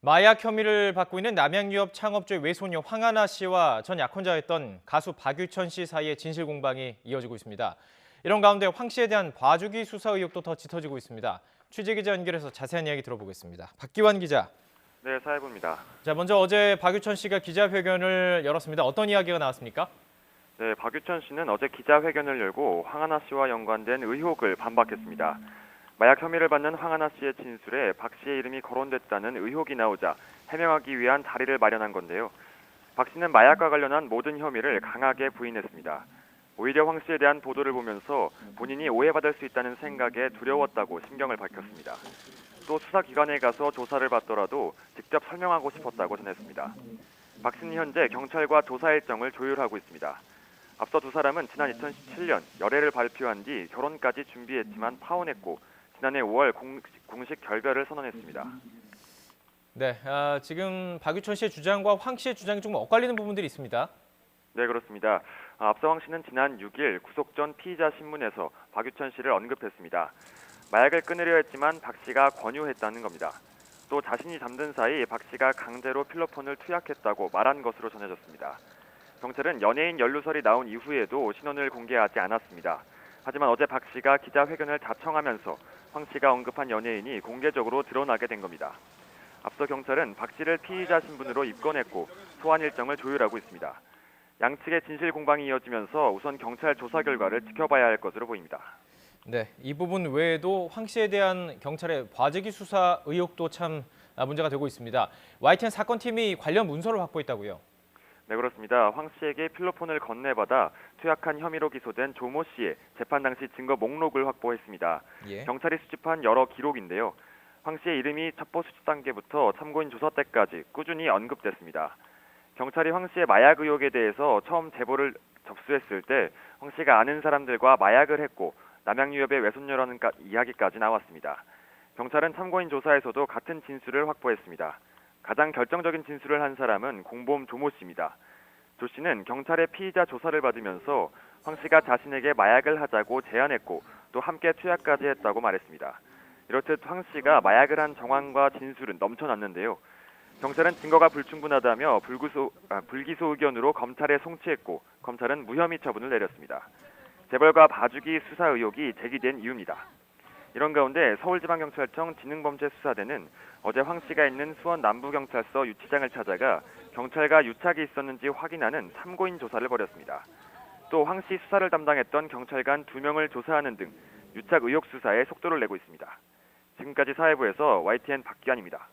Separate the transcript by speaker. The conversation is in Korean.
Speaker 1: 마약 혐의를 받고 있는 남양유업 창업주의 외손녀 황하나 씨와 전 약혼자였던 가수 박유천 씨 사이의 진실 공방이 이어지고 있습니다. 이런 가운데 황 씨에 대한 봐주기 수사 의혹도 더 짙어지고 있습니다. 취재기자 연결해서 자세한 이야기 들어보겠습니다. 박기환 기자.
Speaker 2: 네, 사회부입니다.
Speaker 1: 자, 먼저 어제 박유천 씨가 기자회견을 열었습니다. 어떤 이야기가 나왔습니까?
Speaker 2: 네, 박유천 씨는 어제 기자회견을 열고 황하나 씨와 연관된 의혹을 반박했습니다. 마약 혐의를 받는 황하나 씨의 진술에 박 씨의 이름이 거론됐다는 의혹이 나오자 해명하기 위한 자리를 마련한 건데요. 박 씨는 마약과 관련한 모든 혐의를 강하게 부인했습니다. 오히려 황 씨에 대한 보도를 보면서 본인이 오해받을 수 있다는 생각에 두려웠다고 심경을 밝혔습니다. 또 수사기관에 가서 조사를 받더라도 직접 설명하고 싶었다고 전했습니다. 박 씨는 현재 경찰과 조사 일정을 조율하고 있습니다. 앞서 두 사람은 지난 2017년 열애를 발표한 뒤 결혼까지 준비했지만 파혼했고 지난해 5월 공식 결별을 선언했습니다.
Speaker 1: 네, 지금 박유천 씨의 주장과 황 씨의 주장이 좀 엇갈리는 부분들이 있습니다.
Speaker 2: 네, 그렇습니다. 앞서 황 씨는 지난 6일 구속 전 피의자 신문에서 박유천 씨를 언급했습니다. 마약을 끊으려 했지만 박 씨가 권유했다는 겁니다. 또 자신이 잠든 사이 박 씨가 강제로 필로폰을 투약했다고 말한 것으로 전해졌습니다. 경찰은 연예인 연루설이 나온 이후에도 신원을 공개하지 않았습니다. 하지만 어제 박 씨가 기자회견을 자청하면서 황 씨가 언급한 연예인이 공개적으로 드러나게 된 겁니다. 앞서 경찰은 박 씨를 피의자 신분으로 입건했고 소환 일정을 조율하고 있습니다. 양측의 진실 공방이 이어지면서 우선 경찰 조사 결과를 지켜봐야 할 것으로 보입니다.
Speaker 1: 네, 이 부분 외에도 황 씨에 대한 경찰의 봐주기 수사 의혹도 참 문제가 되고 있습니다. YTN 사건팀이 관련 문서를 확보했다고요?
Speaker 2: 네, 그렇습니다. 황 씨에게 필로폰을 건네받아 투약한 혐의로 기소된 조모 씨의 재판 당시 증거 목록을 확보했습니다.
Speaker 1: 예.
Speaker 2: 경찰이 수집한 여러 기록인데요. 황 씨의 이름이 첩보 수집 단계부터 참고인 조사 때까지 꾸준히 언급됐습니다. 경찰이 황 씨의 마약 의혹에 대해서 처음 제보를 접수했을 때 황 씨가 아는 사람들과 마약을 했고 남양유업의 외손녀라는 이야기까지 나왔습니다. 경찰은 참고인 조사에서도 같은 진술을 확보했습니다. 가장 결정적인 진술을 한 사람은 공범 조모 씨입니다. 조 씨는 경찰의 피의자 조사를 받으면서 황 씨가 자신에게 마약을 하자고 제안했고 또 함께 투약까지 했다고 말했습니다. 이렇듯 황 씨가 마약을 한 정황과 진술은 넘쳐났는데요. 경찰은 증거가 불충분하다며 불기소 의견으로 검찰에 송치했고 검찰은 무혐의 처분을 내렸습니다. 재벌과 봐주기 수사 의혹이 제기된 이유입니다. 이런 가운데 서울지방경찰청 지능범죄수사대는 어제 황 씨가 있는 수원 남부경찰서 유치장을 찾아가 경찰과 유착이 있었는지 확인하는 참고인 조사를 벌였습니다. 또 황 씨 수사를 담당했던 경찰관 2명을 조사하는 등 유착 의혹 수사에 속도를 내고 있습니다. 지금까지 사회부에서 YTN 박기환입니다.